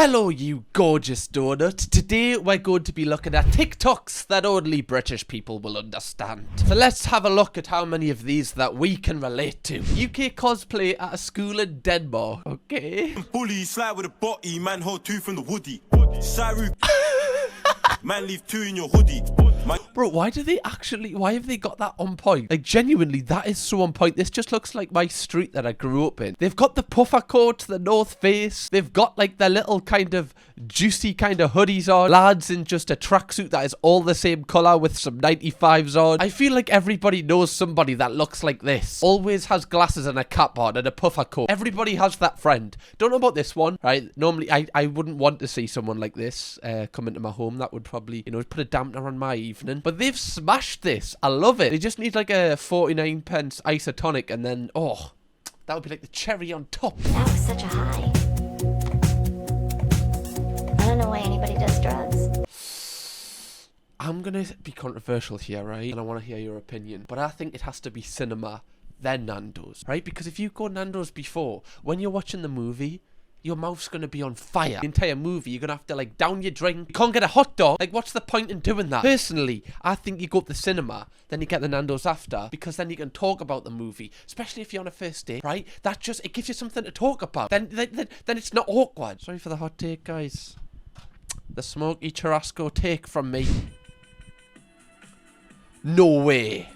Hello, you gorgeous donut. Today we're going to be looking at TikToks that only British people will understand. So let's have a look at how many of these that we can relate to. UK cosplay at a school in Denmark. Okay. Bully, slide with a body, man hold two from the woody. Saru, man leave two in your hoodie. Bro, why have they got that on point? Like, genuinely, that is so on point. This just looks like my street that I grew up in. They've got the puffer coat, the North Face. They've got, like, their little kind of juicy kind of hoodies on. Lads in just a tracksuit that is all the same colour with some 95s on. I feel like everybody knows somebody that looks like this. Always has glasses and a cap on and a puffer coat. Everybody has that friend. Don't know about this one, right? Normally, I wouldn't want to see someone like this come into my home. That would probably, you know, put a dampener on my evening. But they've smashed this. I love it. They just need like a 49p isotonic and then, oh, that would be like the cherry on top. That was such a high. I don't know why anybody does drugs. I'm going to be controversial here, right? And I want to hear your opinion. But I think it has to be cinema, then Nando's, right? Because if you go Nando's before, when you're watching the movie, your mouth's going to be on fire. The entire movie, you're going to have to, like, down your drink. You can't get a hot dog. Like, what's the point in doing that? Personally, I think you go to the cinema, then you get the Nando's after, because then you can talk about the movie. Especially if you're on a first date, right? That just, it gives you something to talk about. Then it's not awkward. Sorry for the hot take, guys. The Smokey Chasco take from me. No way.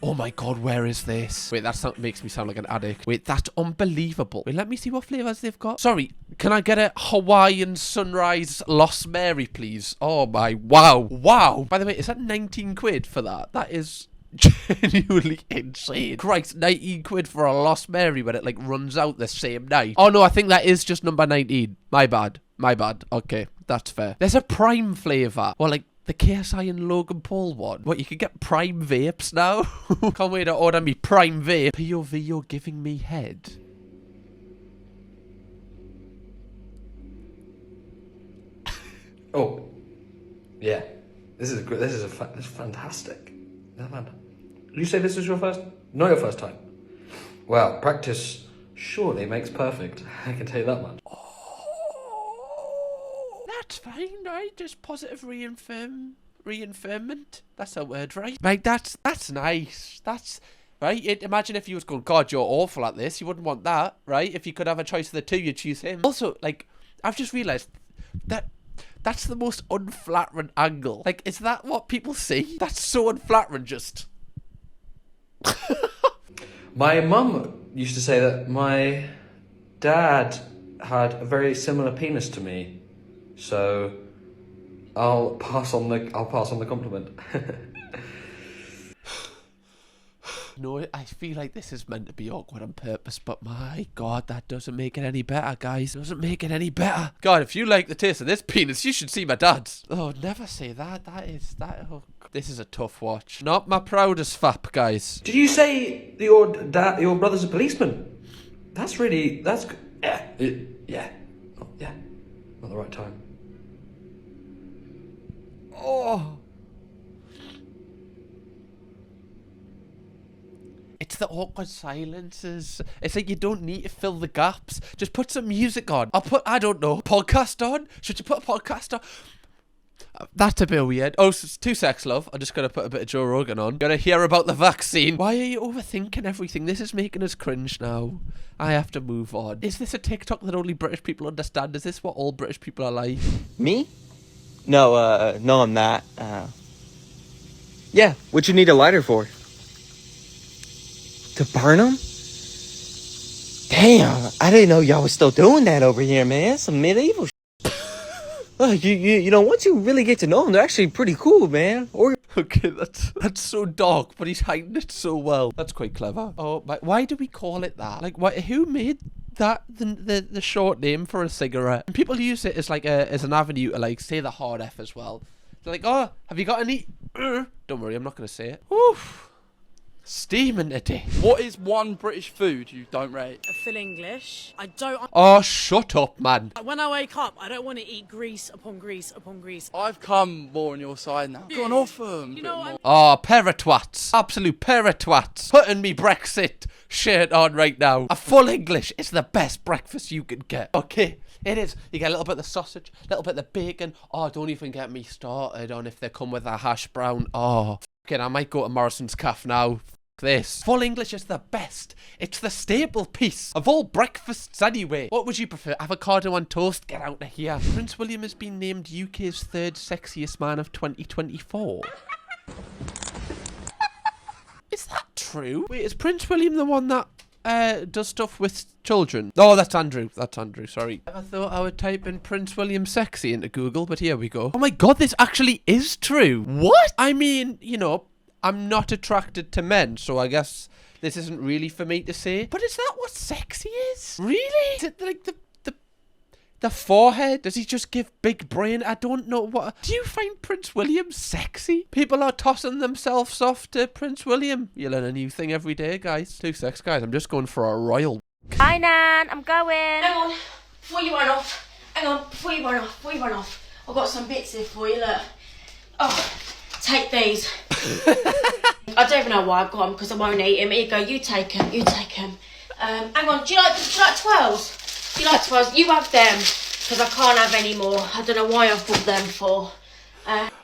Oh my god, where is this? Wait, that makes me sound like an addict. Wait, that's unbelievable. Wait, let me see what flavours they've got. Sorry, can I get a Hawaiian Sunrise Lost Mary, please? Oh my, wow. Wow. By the way, is that 19 quid for that? That is genuinely insane. Christ, 19 quid for a Lost Mary when it, like, runs out the same night. Oh no, I think that is just number 19. My bad. My bad. Okay, that's fair. There's a prime flavour. Or, like, the KSI and Logan Paul one. What, you can get prime vapes now? Can't wait to order me prime vape. POV, you're giving me head. Oh, yeah. This is fantastic. You say this is your first? Not your first time. Well, practice surely makes perfect. I can tell you that much. That's fine, right? Just positive reinforcement. That's a word, right? Right, that's nice. That's right. Imagine if you was going, God, you're awful at this. You wouldn't want that, right? If you could have a choice of the two, you'd choose him. Also, like, I've just realised that that's the most unflattering angle. Like, is that what people see? That's so unflattering, just. My mum used to say that my dad had a very similar penis to me. So, I'll pass on the compliment. No, I feel like this is meant to be awkward on purpose, but my God, that doesn't make it any better, guys. It doesn't make it any better. God, if you like the taste of this penis, you should see my dad's. Oh, never say that. Oh, this is a tough watch. Not my proudest fap, guys. Did you say your brother's a policeman? That's yeah, not the right time. Oh. It's the awkward silences. It's like you don't need to fill the gaps. Just put some music on. I don't know, podcast on? Should you put a podcast on? That's a bit weird. Oh, it's 2 secs, love. I'm just going to put a bit of Joe Rogan on. Gonna hear about the vaccine. Why are you overthinking everything? This is making us cringe now. I have to move on. Is this a TikTok that only British people understand? Is this what all British people are like? Me? No, I'm not. Yeah, what you need a lighter for? To burn them? Damn, I didn't know y'all was still doing that over here, man. Some medieval you know, once you really get to know them, they're actually pretty cool, man. Okay, that's so dark, but he's hiding it so well. That's quite clever. Oh, but why do we call it that? Like, who made that the short name for a cigarette? And people use it as like as an avenue to, like, say the hard F as well. They're like, oh, have you got any? Don't worry, I'm not gonna say it. Oof. Steaming today. What is one British food you don't rate? I feel English. I don't. Oh, shut up, man. When I wake up, I don't want to eat grease upon grease upon grease. I've come more on your side now. Gone off them. You know what? Oh, pair of twats. Absolute pair of twats. Putting me Brexit shirt on right now. A full English is the best breakfast you can get. Okay, It is. You get a little bit of the sausage, a little bit of the bacon. Oh, don't even get me started on if they come with a hash brown. Oh, fucking, I might go to Morrison's Cafe now. F this. Full English is the best. It's the staple piece of all breakfasts anyway. What would you prefer? Avocado on toast? Get out of here. Prince William has been named UK's third sexiest man of 2024. Is that true? Wait, is Prince William the one that does stuff with children? Oh, that's Andrew. That's Andrew, sorry. I thought I would type in Prince William sexy into Google, but here we go. Oh my god, this actually is true. What? I mean, you know, I'm not attracted to men, so I guess this isn't really for me to say. But is that what sexy is? Really? Is it like the forehead? Does he just give big brain? I don't know what. Do you find Prince William sexy? People are tossing themselves off to Prince William. You learn a new thing every day, guys. 2 secs, guys. I'm just going for a royal. Hi, Nan. I'm going. Hang on, before you run off. Hang on, before you run off. I've got some bits here for you, look. Oh, take these. I don't even know why I've got them, because I won't eat them. Here you go, you take them. Hang on, do you like 12s? Do you like 12s? You have them, because I can't have any more. I don't know why I've bought them for.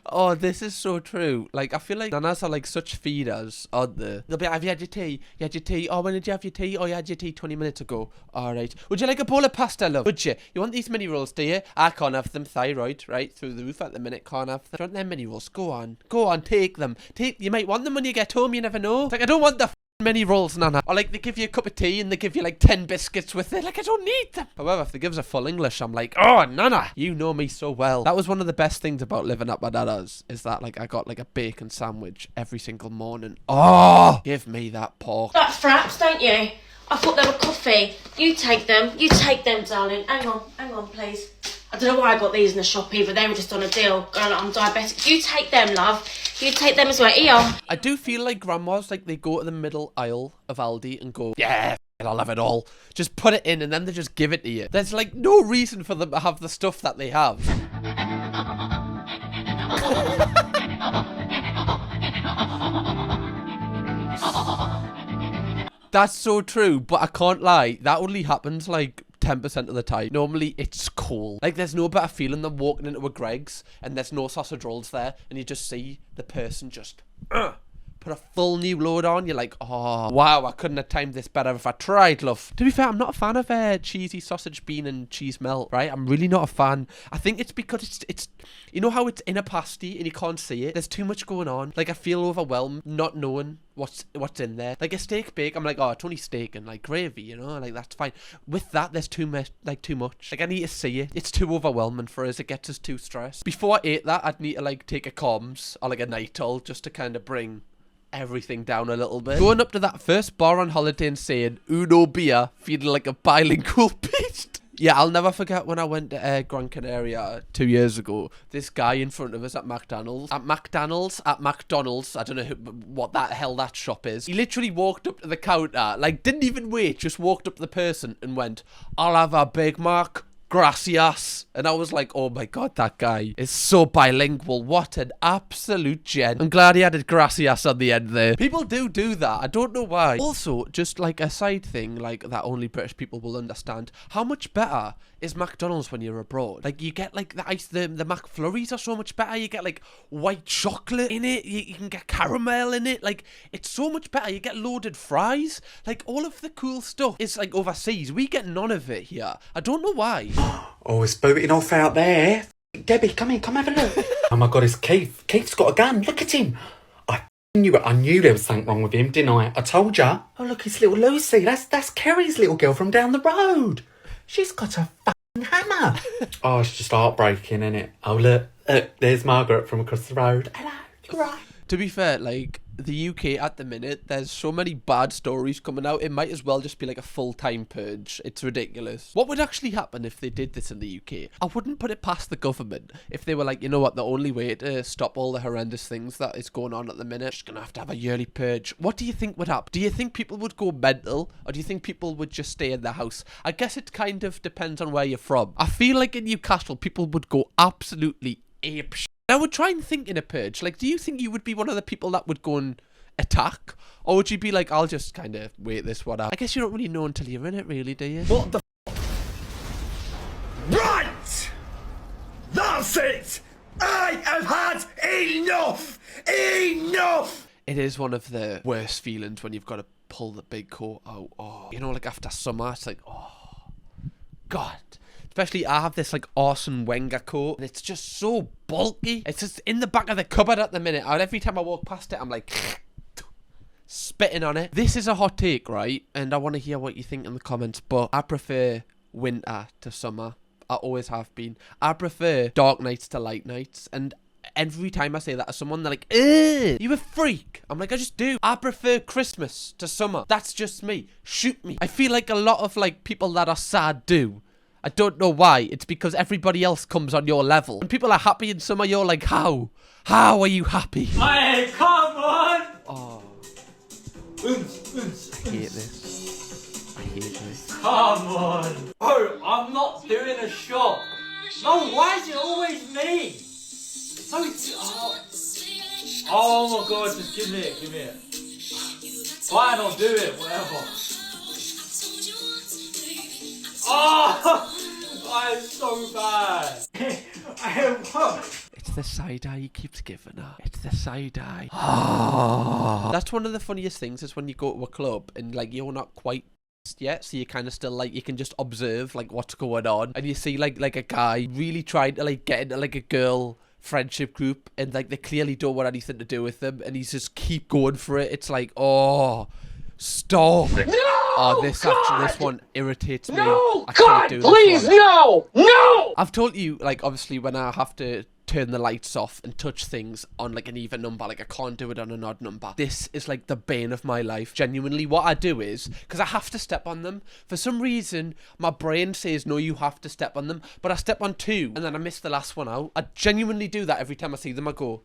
Oh, this is so true. Like, I feel like nanas are like such feeders, aren't they? They'll be like, have you had your tea? You had your tea? Oh, when did you have your tea? Oh, you had your tea 20 minutes ago. Alright. Would you like a bowl of pasta, love? Would you? You want these mini rolls, do you? I can't have them. Thyroid, right? Through the roof at the minute. Can't have them. Do you want them mini rolls? Go on. Go on, take them. You might want them when you get home, you never know. It's like, I don't want the mini rolls, Nana. Or like, they give you a cup of tea and they give you like 10 biscuits with it. Like, I don't need them. However, if they give us a full English, I'm like, oh, Nana, you know me so well. That was one of the best things about living at my nana's, is that like I got like a bacon sandwich every single morning. Oh, give me that pork. Like fraps, don't you? I thought they were coffee. You take them, darling. Hang on, please. I don't know why I got these in the shop either. They were just on a deal. Girl, I'm diabetic. You take them, love. You take them as well. Here. I do feel like grandmas, like, they go to the middle aisle of Aldi and go, yeah, I'll have it all. Just put it in and then they just give it to you. There's like no reason for them to have the stuff that they have. That's so true, but I can't lie. That only happens like 10% of the time. Normally it's cool. Like, there's no better feeling than walking into a Greg's and there's no sausage rolls there and you just see the person just put a full new load on. You're like, oh wow, I couldn't have timed this better if I tried, love. To be fair, I'm not a fan of cheesy sausage, bean and cheese melt, right? I'm really not a fan. I think it's because it's you know how it's in a pasty and you can't see it? There's too much going on. Like, I feel overwhelmed not knowing what's in there. Like a steak bake, I'm like, oh, it's only steak and like gravy, you know, like that's fine. With that, there's too much. Like, I need to see it. It's too overwhelming for us. It gets us too stressed. Before I ate that, I'd need to like take a Coms or like a Nitol just to kind of bring everything down a little bit. Going up to that first bar on holiday and saying Uno beer, feeling like a bilingual beast. Yeah, I'll never forget when I went to Gran Canaria 2 years ago. This guy in front of us at McDonald's, I don't know what the hell that shop is. He literally walked up to the counter, like didn't even wait, just walked up to the person and went, I'll have a Big Mac. Gracias. And I was like, oh my god, that guy is so bilingual. What an absolute gen. I'm glad he added gracias on the end there. People do that. I don't know why. Also, just like a side thing, like that only British people will understand, how much better is McDonald's when you're abroad? Like, you get like the McFlurries are so much better. You get like white chocolate in it. You can get caramel in it. Like, it's so much better. You get loaded fries. Like, all of the cool stuff is like overseas. We get none of it here. I don't know why. Oh, it's booting off out there. Debbie, come in, come have a look. Oh my god, it's Keith. Keith's got a gun. Look at him. I knew there was something wrong with him, didn't I? I told ya. Oh, look, it's little Lucy. That's Kerry's little girl from down the road. She's got a fucking hammer. Oh, it's just heartbreaking, isn't it? Oh, look, there's Margaret from across the road. Hello, you're right. To be fair, like, the UK at the minute, there's so many bad stories coming out, it might as well just be like a full-time purge. It's ridiculous. What would actually happen if they did this in the UK? I wouldn't put it past the government if they were like, you know what, the only way to stop all the horrendous things that is going on at the minute, just gonna have a yearly purge. What do you think would happen? Do you think people would go mental, or do you think people would just stay in their house? I guess it kind of depends on where you're from. I feel like in Newcastle, people would go absolutely apeshit. I would try and think in a purge. Like, do you think you would be one of the people that would go and attack? Or would you be like, I'll just kind of wait this one out? I guess you don't really know until you're in it, really, do you? What the That's it! I have had enough! Enough! It is one of the worst feelings when you've got to pull the big coat out. Oh, you know, like after summer, it's like, oh, God. Especially I have this like Arsene Wenger coat, and it's just so bulky. It's just in the back of the cupboard at the minute. And every time I walk past it, I'm like spitting on it. This is a hot take, right? And I want to hear what you think in the comments, but I prefer winter to summer. I always have been. I prefer dark nights to light nights, and every time I say that to someone, they're like, ugh, you a freak. I'm like, I just do. I prefer Christmas to summer. That's just me. Shoot me. I feel like a lot of like people that are sad do. I don't know why. It's because everybody else comes on your level. When people are happy in summer, you're like, how? How are you happy? Hey, come on! Oh. I hate this. I hate this. Come on! Oh, I'm not doing a shot. No, why is it always me? So oh my god, just give me it. Fine, I'll do it, whatever. Oh! I'm so bad. It's the side eye he keeps giving her. It's the side eye. Oh. That's one of the funniest things is when you go to a club and like you're not quite yet, so you kind of still like you can just observe like what's going on, and you see like a guy really trying to like get into like a girl friendship group, and like they clearly don't want anything to do with them, and he's just keep going for it. It's like, oh, stop. No! Oh, this one irritates me. No, I can't do please, this one. No! I've told you, like, obviously when I have to turn the lights off and touch things on like an even number, like I can't do it on an odd number. This is like the bane of my life. Genuinely, what I do is, because I have to step on them, for some reason my brain says no, you have to step on them, but I step on 2 and then I miss the last one out. I genuinely do that every time I see them. I go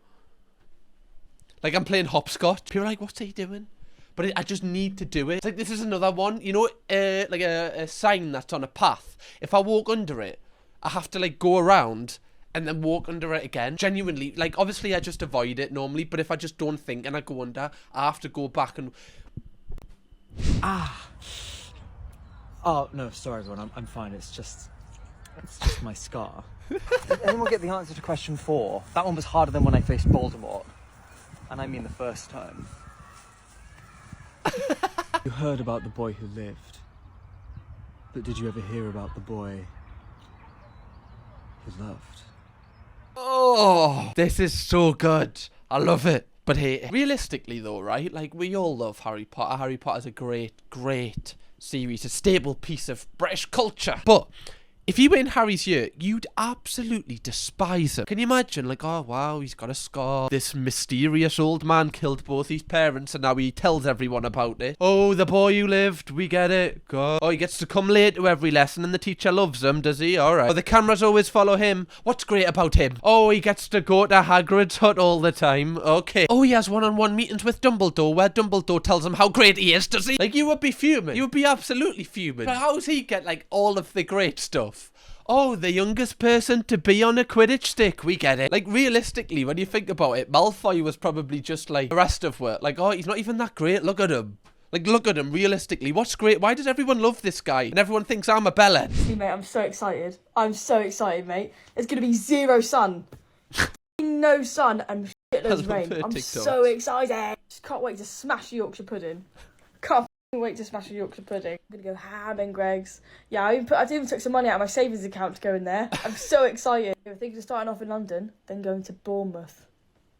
like I'm playing hopscotch. People are like, what's he doing? But I just need to do it. It's like, this is another one, you know, like a sign that's on a path. If I walk under it, I have to like go around and then walk under it again. Genuinely, like obviously I just avoid it normally, but if I just don't think and I go under, I have to go back and... Ah. Oh, no, sorry everyone, I'm fine. It's just my scar. And then we'll get the answer to question 4. That one was harder than when I faced Voldemort. And I mean the first time. You heard about the boy who lived, but did you ever hear about the boy who loved? Oh, this is so good. I love it. But hey, realistically though, right? Like, we all love Harry Potter. Harry Potter's a great, great series, a staple piece of British culture. But if you were in Harry's year, you'd absolutely despise him. Can you imagine? Like, oh, wow, he's got a scar. This mysterious old man killed both his parents, and now he tells everyone about it. Oh, the boy who lived, we get it. God. Oh, he gets to come late to every lesson, and the teacher loves him, does he? All right. Oh, the cameras always follow him. What's great about him? Oh, he gets to go to Hagrid's hut all the time. Okay. Oh, he has one-on-one meetings with Dumbledore, where Dumbledore tells him how great he is, does he? Like, you would be fuming. You would be absolutely fuming. But how does he get, like, all of the great stuff? Oh, the youngest person to be on a Quidditch stick. We get it. Like, realistically, when you think about it, Malfoy was probably just like the rest of it. Like, oh, he's not even that great. Look at him. Like, look at him, realistically. What's great? Why does everyone love this guy? And everyone thinks I'm a bellend. See, mate, I'm so excited. I'm so excited, mate. There's going to be 0 sun. No sun and shitloads of rain. I'm so excited. Just can't wait to smash Yorkshire pudding. Can't wait to smash a Yorkshire pudding. I'm gonna go ham and Greg's. Yeah, I even took some money out of my savings account to go in there. I'm so excited. I'm thinking of starting off in London, then going to Bournemouth.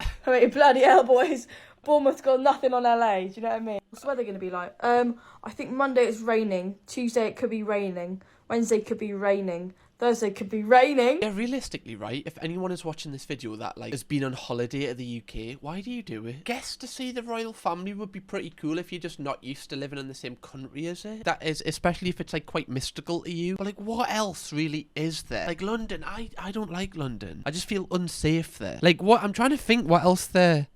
I mean, bloody hell, boys. Bournemouth's got nothing on LA. Do you know what I mean? What's the weather gonna be like? I think Monday it's raining. Tuesday it could be raining. Wednesday could be raining. Thursday could be raining. Yeah, realistically, right, if anyone is watching this video that, like, has been on holiday to the UK, why do you do it? Guess to see the royal family would be pretty cool if you're just not used to living in the same country as it. That is, especially if it's, like, quite mystical to you. But, like, what else really is there? Like, London, I don't like London. I just feel unsafe there. Like, what? I'm trying to think what else there.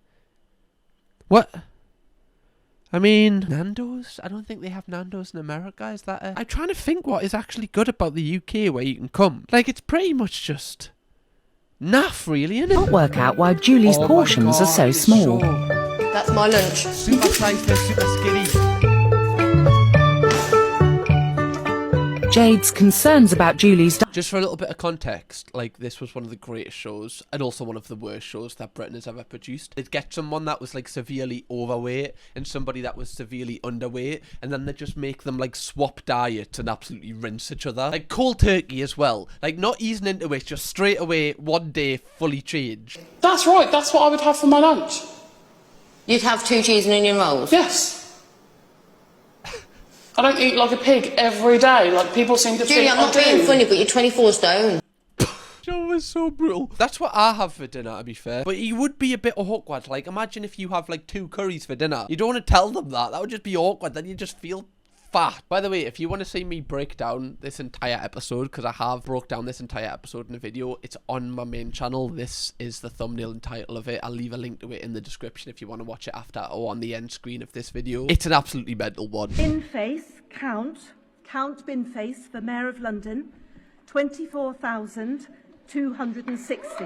What? I mean, Nando's? I don't think they have Nando's in America. Is that I'm trying to think what is actually good about the UK where you can come. Like, it's pretty much just naff, really, isn't it? Can't work out why Julie's portions are so small. That's my lunch. Super size, super skinny. Jade's concerns about Julie's Just for a little bit of context, like, this was one of the greatest shows and also one of the worst shows that Britain has ever produced. They'd get someone that was like severely overweight and somebody that was severely underweight, and then they'd just make them like swap diets and absolutely rinse each other. Like cold turkey as well. Like not easing into it, just straight away one day fully changed. That's right, that's what I would have for my lunch. You'd have 2 cheese and onion rolls? Yes. I don't eat like a pig every day, like people seem to Julie, think I'm not being funny, but you're 24 stone. Joe was so brutal. That's what I have for dinner, to be fair. But he would be a bit awkward. Like, imagine if you have like 2 curries for dinner. You don't want to tell them that. That would just be awkward. Then you just feel fat. By the way, if you want to see me break down this entire episode, because I have broke down this entire episode in a video, it's on my main channel. This is the thumbnail and title of it. I'll leave a link to it in the description if you want to watch it after or on the end screen of this video. It's an absolutely mental one. Binface, Count Binface for Mayor of London, 24,260.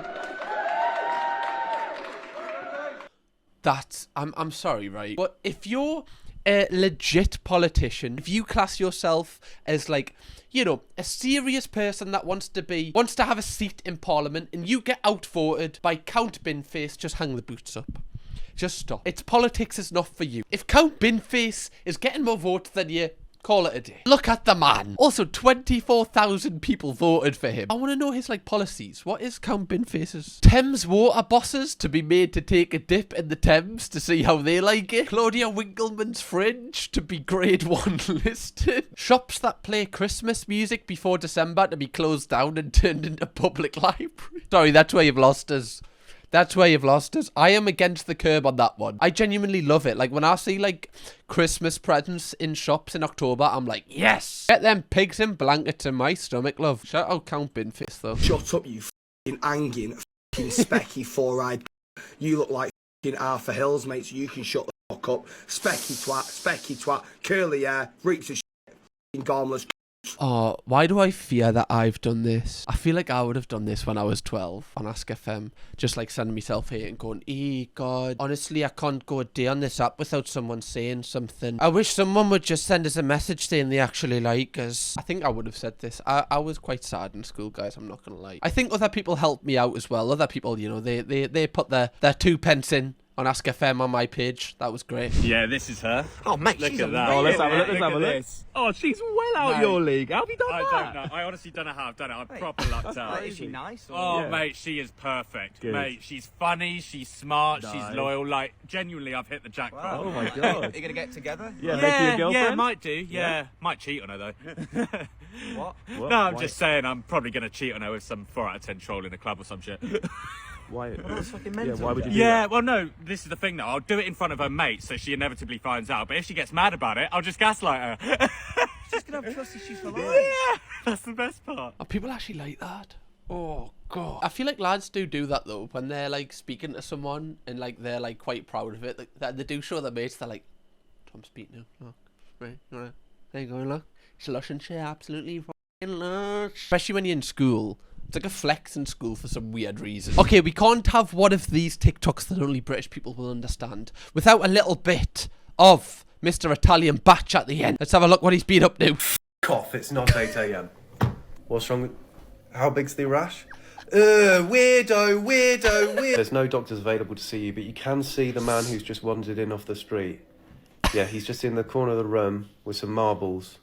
That's, I'm sorry, right? But if you're a legit politician, if you class yourself as like, you know, a serious person that wants to have a seat in Parliament and you get outvoted by Count Binface, just hang the boots up. Just stop. It's politics is not for you. If Count Binface is getting more votes than you, call it a day. Look at the man. Also, 24,000 people voted for him. I want to know his, like, policies. What is Count Binface's? Thames water bosses to be made to take a dip in the Thames to see how they like it. Claudia Winkleman's fringe to be grade 1 listed. Shops that play Christmas music before December to be closed down and turned into public library. Sorry, that's where you've lost us. That's where you've lost us. I am against the curb on that one. I genuinely love it. Like, when I see, like, Christmas presents in shops in October, I'm like, yes! Get them pigs in blankets in my stomach, love. Shout out Count Binface, though. Shut up, you f***ing hanging, f***ing specky four-eyed. You look like f***ing Arthur Hills, mate, so you can shut the fuck up. Specky twat, curly hair, reeks of shit, f***ing garmless. Oh, why do I fear that I've done this? I feel like I would have done this when I was 12 on Ask FM. Just like sending myself hate and going, God, honestly, I can't go a day on this app without someone saying something. I wish someone would just send us a message saying they actually like us. I think I would have said this. I was quite sad in school, guys, I'm not gonna lie. I think other people helped me out as well. Other people, you know, they put their 2 pence in on Ask FM on my page. That was great. Yeah, this is her. Oh, mate, look she's at that. Oh, let's have a look. Let's have a look. Oh, she's well out your league. How have you done that? I don't know. I honestly don't know how I've done it. I'm proper lucked out. Is she nice? Oh, mate, she is perfect. Good. Mate, she's funny, she's smart, she's loyal. Like, genuinely, I've hit the jackpot. Wow. Oh, my God. Are you going to get together? Yeah, make you a girlfriend? Yeah, might do. Yeah. Might cheat on her, though. What? No, I'm just saying I'm probably going to cheat on her with some 4 out of 10 troll in a club or some shit. Why? Well, that's fucking mental. Yeah, why would you do that? Well, no, this is the thing, though. I'll do it in front of her mate, so she inevitably finds out. But if she gets mad about it, I'll just gaslight her. She's going to have trust issues for life. Yeah, that's the best part. Are people actually like that? Oh, God. I feel like lads do that, though, when they're, like, speaking to someone and, like, they're, like, quite proud of it. Like, they do show their mates, they're like, Tom, speak now. Look. Right, alright. There you go, look. It's lush and shit, absolutely fucking lush. Especially when you're in school. It's like a flex in school for some weird reason. Okay, we can't have one of these TikToks that only British people will understand without a little bit of Mr. Italian Batch at the end. Let's have a look what he's been up to. Cough, it's not 8 AM. What's wrong with... How big's the rash? Weirdo. There's no doctors available to see you, but you can see the man who's just wandered in off the street. Yeah, he's just in the corner of the room with some marbles.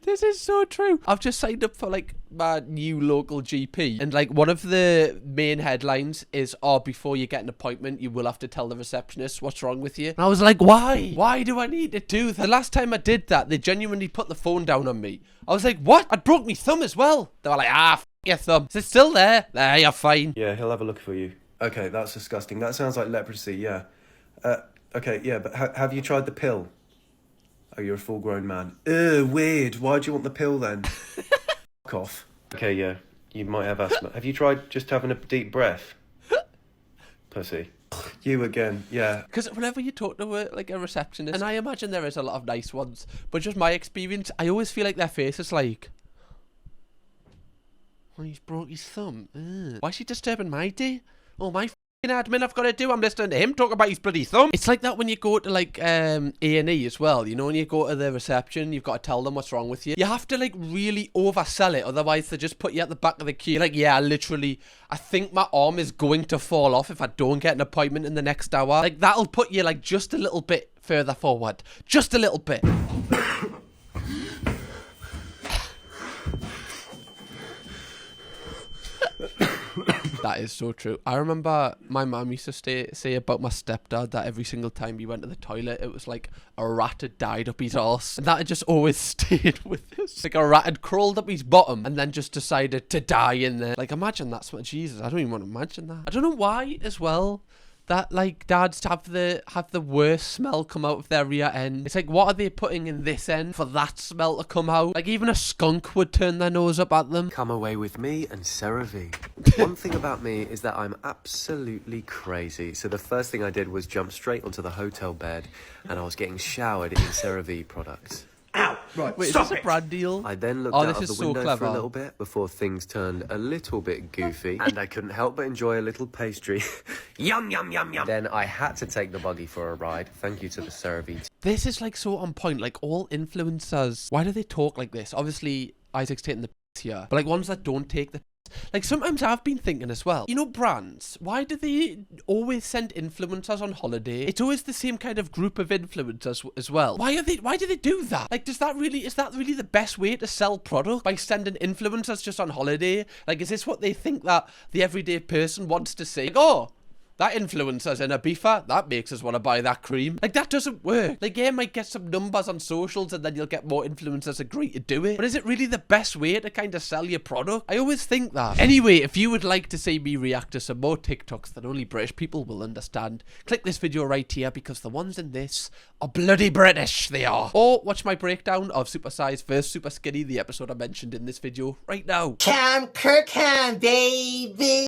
This is so true. I've just signed up for, like, my new local GP. And, like, one of the main headlines is, oh, before you get an appointment, you will have to tell the receptionist what's wrong with you. And I was like, why? Why do I need to do that? The last time I did that, they genuinely put the phone down on me. I was like, what? I broke my thumb as well. They were like, f*** your thumb. Is it still there? There, you're fine. Yeah, he'll have a look for you. Okay, that's disgusting. That sounds like leprosy, yeah. Okay, yeah, but have you tried the pill? Oh, you're a full-grown man. Weird. Why do you want the pill, then? Cough. Okay, yeah. You might have asthma. Have you tried just having a deep breath? Pussy. You again, yeah. Because whenever you talk to a receptionist, and I imagine there is a lot of nice ones, but just my experience, I always feel like their face is like, oh, he's broke his thumb. Why is she disturbing my day? Oh, my admin I've got to do. I'm listening to him talk about his bloody thumb. It's like that when you go to like A&E as well. You know, when you go to the reception, you've got to tell them what's wrong with you. You have to like really oversell it, otherwise they just put you at the back of the queue. Like, yeah, literally, I think my arm is going to fall off if I don't get an appointment in the next hour. Like, that'll put you like just a little bit further forward. Just a little bit. That is so true. I remember my mum used to say about my stepdad that every single time he went to the toilet, it was like a rat had died up his arse. And that had just always stayed with us. Like a rat had crawled up his bottom and then just decided to die in there. Like, imagine that's what, Jesus, I don't even want to imagine that. I don't know why as well. That like dads have the worst smell come out of their rear end. It's like, what are they putting in this end for that smell to come out? Like, even a skunk would turn their nose up at them. Come away with me and Sarah V. One thing about me is that I'm absolutely crazy. So the first thing I did was jump straight onto the hotel bed and I was getting showered in Sarah V products. Ow! Right, wait, stop is this a brand deal? I then looked out of the window for a little bit before things turned a little bit goofy, and I couldn't help but enjoy a little pastry. Yum, yum, yum, yum. Then I had to take the buggy for a ride. Thank you to the CeraVe. This is like so on point. Like, all influencers, why do they talk like this? Obviously, Isaac's taking the piss here, but like ones that don't take the piss. Like, sometimes I've been thinking as well, you know, brands, why do they always send influencers on holiday? It's always the same kind of group of influencers as well. Why do they do that? Like, is that really the best way to sell product, by sending influencers just on holiday? Like, is this what they think that the everyday person wants to see? Like, oh, that influencer's in a beefer, that makes us want to buy that cream. Like, that doesn't work. Like, yeah, might get some numbers on socials and then you'll get more influencers agree to do it. But is it really the best way to kind of sell your product? I always think that. Anyway, if you would like to see me react to some more TikToks that only British people will understand, click this video right here, because the ones in this are bloody British, they are. Or watch my breakdown of Super Size vs Super Skinny, the episode I mentioned in this video, right now. Kirkham, baby!